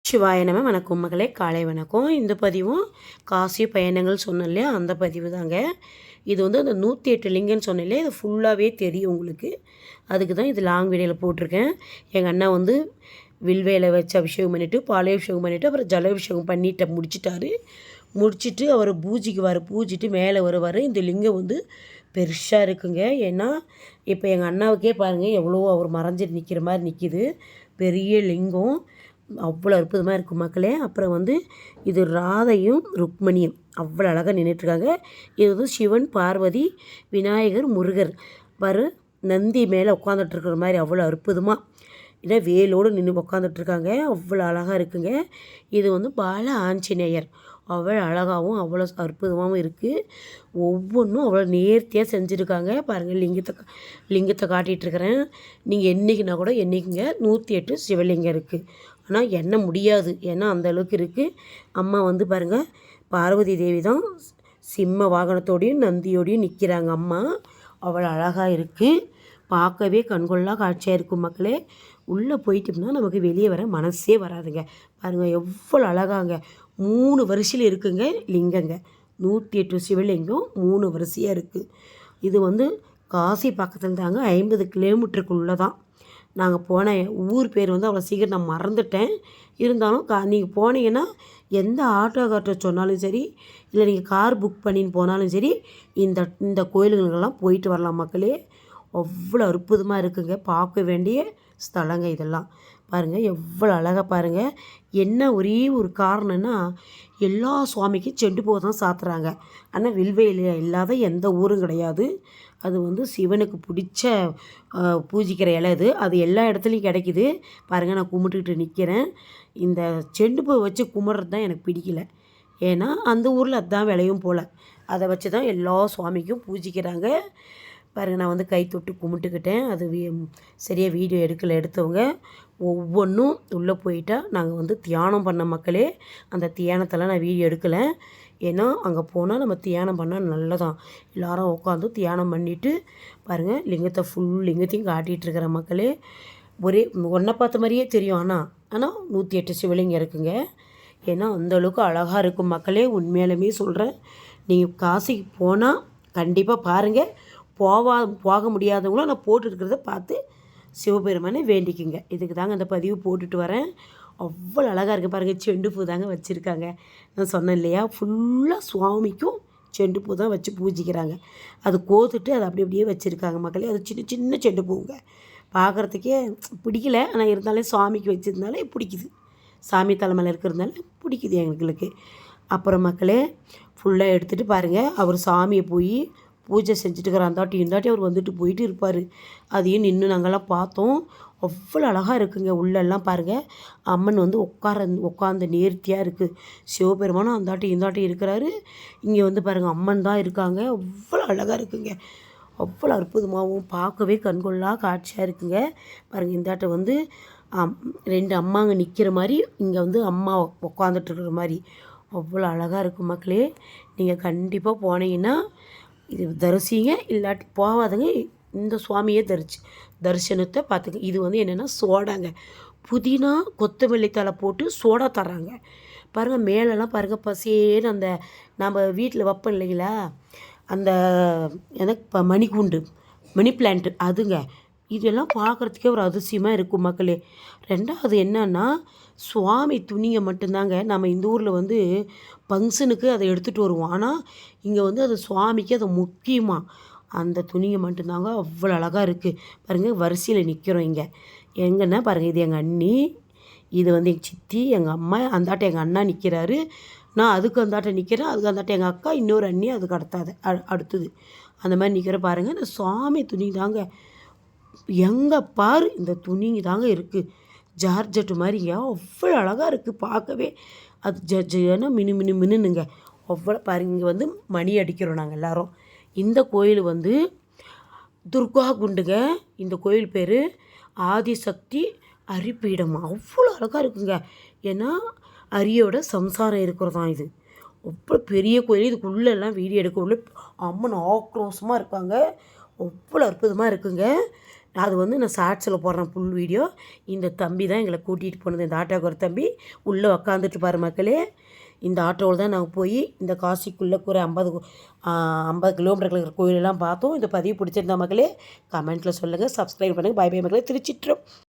சிவாய நம. வணக்கம் மகளே, காலை வணக்கம். இந்த பதிவும் காசி பயணங்கள் சொன்னேன் இல்லையா, அந்த பதிவு தாங்க. இது வந்து அந்த 108 லிங்கன்னு சொன்னேன் இல்லையா, இது ஃபுல்லாகவே தெரியும் உங்களுக்கு. அதுக்கு தான் இது லாங் வீடியோவில் போட்டிருக்கேன். எங்கள் அண்ணா வந்து வில்வேலை வச்சு அபிஷேகம் பண்ணிவிட்டு, பாலாபிஷேகம் பண்ணிவிட்டு, அப்புறம் ஜலாபிஷேகம் பண்ணிட்டு முடிச்சுட்டு அவர் பூஜிட்டு மேலே வருவார். இந்த லிங்கம் வந்து பெருசாக இருக்குங்க. ஏன்னா இப்போ எங்கள் அண்ணாவுக்கே பாருங்கள் எவ்வளோ அவர் மறைஞ்சிட்டு நிற்கிற மாதிரி நிற்கிது. பெரிய லிங்கம் அவ்வளோ அற்புதமாக இருக்கும் மக்களே. அப்புறம் வந்து இது ராதையும் ருக்மணியும் அவ்வளோ அழகாக நின்றுட்டுருக்காங்க. இது வந்து சிவன், பார்வதி, விநாயகர், முருகர் நந்தி மேலே உட்காந்துட்ருக்குற மாதிரி அவ்வளோ அற்புதமாக ஏன்னா வேலோடு நின்று உட்காந்துட்ருக்காங்க. அவ்வளோ அழகாக இருக்குங்க. இது வந்து பால ஆஞ்சநேயர் அவ்வளோ அழகாகவும் அவ்வளோ அற்புதமாகவும் இருக்குது. ஒவ்வொன்றும் அவ்வளோ நேர்த்தியாக செஞ்சுருக்காங்க பாருங்கள். லிங்கத்தை காட்டிகிட்ருக்கிறேன். நீங்கள் என்றைக்குனா கூட என்றைக்குங்க 108 சிவலிங்கம் இருக்குது. ஆனால் எண்ண முடியாது, ஏன்னா அந்தளவுக்கு இருக்குது. அம்மா வந்து பாருங்கள், பார்வதி தேவி தான் சிம்ம வாகனத்தோடையும் நந்தியோடையும் நிற்கிறாங்க. அம்மா அவ்வளோ அழகாக இருக்குது. பார்க்கவே கண்கொள்ளா காட்சியாக இருக்கும் மக்களே. உள்ளே போயிட்டோம்னா நமக்கு வெளியே வர மனசே வராதுங்க. பாருங்கள் எவ்வளோ அழகாங்க. 3 வரிசையில் இருக்குங்க லிங்கங்க. 108 சிவலிங்கம் 3 வரிசையாக இருக்குது. இது வந்து காசி பக்கத்தில் தாங்க, 50 கிலோமீட்டருக்குள்ளே தான் நாங்கள் போன ஊர் பேர் வந்து அவ்வளோ சீக்கிரம் நான் மறந்துட்டேன். இருந்தாலும் நீங்கள் போனீங்கன்னா எந்த ஆட்டோக்கார்ட்ட சொன்னாலும் சரி, இல்லை நீங்கள் கார் புக் பண்ணின்னு போனாலும் சரி, இந்த கோயிலுங்களுக்கெல்லாம் போயிட்டு வரலாம் மக்களே. அவ்வளோ அற்புதமாக இருக்குங்க. பார்க்க வேண்டிய ஸ்தலங்க இதெல்லாம். பாருங்கள் எவ்வளோ அழகாக பாருங்கள். என்ன ஒரே ஒரு காரணம்னா, எல்லா சுவாமிக்கும் செண்டு பூவை தான் சாத்துறாங்க. ஆனால் வில்வேலியா இல்லாத எந்த ஊரும் கிடையாது. அது வந்து சிவனுக்கு பிடிச்ச பூஜிக்கிற இலை அது எல்லா இடத்துலையும் கிடைக்கிது. பாருங்கள் நான் கும்பிட்டுக்கிட்டு நிற்கிறேன். இந்த செண்டு பூவை வச்சு கும்பிட்றது தான் எனக்கு பிடிக்கல. ஏன்னா அந்த ஊரில் அதுதான் விளையும் போல். அதை வச்சு தான் எல்லா சுவாமிக்கும் பூஜிக்கிறாங்க. பாருங்கள் நான் வந்து கை தொட்டு கும்பிட்டுக்கிட்டேன். அது சரியாக வீடியோ எடுத்தவங்க ஒவ்வொன்றும் உள்ளே போயிட்டால் நாங்கள் வந்து தியானம் பண்ண மக்களே. அந்த தியானத்தெல்லாம் நான் வீடியோ எடுக்கலை. ஏன்னா அங்கே போனால் நம்ம தியானம் பண்ணால் நல்லதான். எல்லோரும் உட்காந்து தியானம் பண்ணிவிட்டு பாருங்கள் லிங்கத்தையும் காட்டிகிட்ருக்கிற மக்களே. ஒன்றை பார்த்த மாதிரியே தெரியும். ஆனால் 108 சிவலிங்கம் இருக்குங்க. ஏன்னா அந்தளவுக்கு அழகாக இருக்கும் மக்களே. உண்மையாலுமே சொல்கிறேன், நீங்கள் காசிக்கு போனால் கண்டிப்பாக பாருங்கள். போக முடியாதவங்களும் நான் போட்டுருக்கிறத பார்த்து சிவபெருமானை வேண்டிக்குங்க. இதுக்கு தாங்க அந்த பதிவு போட்டுட்டு வரேன். அவ்வளோ அழகாக இருக்குது பாருங்கள். செண்டு பூ தாங்க வச்சுருக்காங்க. நான் சொன்னேன் இல்லையா, ஃபுல்லாக சுவாமிக்கும் செண்டு பூ தான் வச்சு பூஜிக்கிறாங்க. அது கோத்துட்டு அதை அப்படியே வச்சுருக்காங்க மக்களே. அது சின்ன சின்ன செண்டு பூங்க, பார்க்குறதுக்கே பிடிக்கல. ஆனால் இருந்தாலும் சுவாமிக்கு வச்சுருந்தாலே பிடிக்குது. சாமி தலைமையில் இருக்கிறதுனால பிடிக்குது எங்களுக்கு. அப்புறம் மக்களே ஃபுல்லாக எடுத்துகிட்டு பாருங்கள், அவர் சாமியை போய் பூஜை செஞ்சுட்டுருக்கிற இந்தாட்டி அவர் வந்துட்டு போயிட்டு இருப்பார். அதையும் நின்று நாங்கள்லாம் பார்த்தோம். அவ்வளோ அழகாக இருக்குங்க. உள்ளெல்லாம் பாருங்கள், அம்மன் வந்து உட்காந்து நேர்த்தியாக இருக்குது. சிவபெருமானும் இந்தாட்டி இருக்கிறாரு. இங்கே வந்து பாருங்கள் அம்மன் தான் இருக்காங்க. அவ்வளோ அழகாக இருக்குங்க. அவ்வளோ அற்புதமாகவும் பார்க்கவே கண்கொள்ளா காட்சியாக இருக்குங்க. பாருங்கள் இந்தாட்ட வந்து 2 அம்மாங்க நிற்கிற மாதிரி, இங்கே வந்து அம்மா உட்காந்துட்ருக்குற மாதிரி அவ்வளோ அழகாக இருக்கும் மக்களே. நீங்கள் கண்டிப்பாக போனீங்கன்னா இது தரிசிங்க. இல்லாட்டி போகாதங்க, இந்த சுவாமியே தரிசனத்தை பார்த்துங்க. இது வந்து என்னென்னா சோடாங்க. புதினா கொத்தமல்லி தழை போட்டு சோடா தர்றாங்க பாருங்கள். மேலெல்லாம் பாருங்கள் பசேன்னு அந்த நம்ம வீட்டில் வைப்போம் இல்லைங்களா, அந்த எனக்கு மணி பிளான்ட்டு அதுங்க. இதெல்லாம் பார்க்குறதுக்கே ஒரு அதிசயமாக இருக்கும் மக்களே. 2வது என்னன்னா, சுவாமி துணிங்க மட்டும்தாங்க. நம்ம இந்த ஊரில் வந்து ஃபங்க்ஷனுக்கு அதை எடுத்துகிட்டு வருவோம். ஆனால் இங்கே வந்து அது சுவாமிக்கு அது முக்கியமாக அந்த துணிங்க மட்டும்தாங்க. அவ்வளோ அழகாக இருக்குது பாருங்கள். வரிசையில் நிற்கிறோம் இங்கே. எங்கன்னா பாருங்கள், இது எங்கள் அண்ணி, இது வந்து எங்கள் சித்தி, எங்கள் அம்மா, அந்தாட்ட எங்கள் அண்ணா நிற்கிறாரு. நான் அதுக்கு அந்தாட்ட நிற்கிறேன். அதுக்கு அந்தாட்ட எங்கள் அக்கா, இன்னொரு அண்ணி அதுக்கு அடுத்தது அந்த மாதிரி நிற்கிற பாருங்கள். இந்த சுவாமி துணி தாங்க. எங்கே பாரு இந்த துணிங்க தாங்க இருக்குது. ஜார்ஜெட்டு மாதிரிங்க. அவ்வளோ அழகாக இருக்குது பார்க்கவே. அது ஜன்னா மினுனுங்க. அவ்வளோ பாருங்க. இங்கே வந்து மணி அடிக்கிறோம் நாங்கள் எல்லோரும். இந்த கோயில் வந்து துர்கா குண்டுங்க. இந்த கோயில் பேர் ஆதிசக்தி அரிப்பீடம். அவ்வளோ அழகாக இருக்குங்க. ஏன்னா அரியோட சம்சாரம் இருக்கிறதான் இது. அவ்வளோ பெரிய கோயில். இதுக்குள்ளெல்லாம் வீடியோ எடுக்க உள்ள அம்மன் ஆக்ரோஷமாக இருக்காங்க. அவ்வளோ அற்புதமாக இருக்குங்க. அது வந்து நான் ஷார்ட்ஸில் போடுறேன் ஃபுல் வீடியோ. இந்த தம்பி தான் எங்களை கூட்டிகிட்டு போனது. இந்த ஆட்டோக்கு ஒரு தம்பி உள்ளே உக்காந்துட்டு பாரு மக்களே. இந்த ஆட்டோவில் தான் நாங்கள் போய் இந்த காசிக்குள்ளே ஒரு 50 கிலோமீட்டருக்கு இருக்கிற கோயிலெல்லாம் பார்த்தோம். இந்த பதிவு பிடிச்சிருந்தா மக்களே கமெண்ட்டில் சொல்லுங்கள், சப்ஸ்கிரைப் பண்ணுங்கள். பை பை மக்களே. திருச்சிற்றம்பலம்.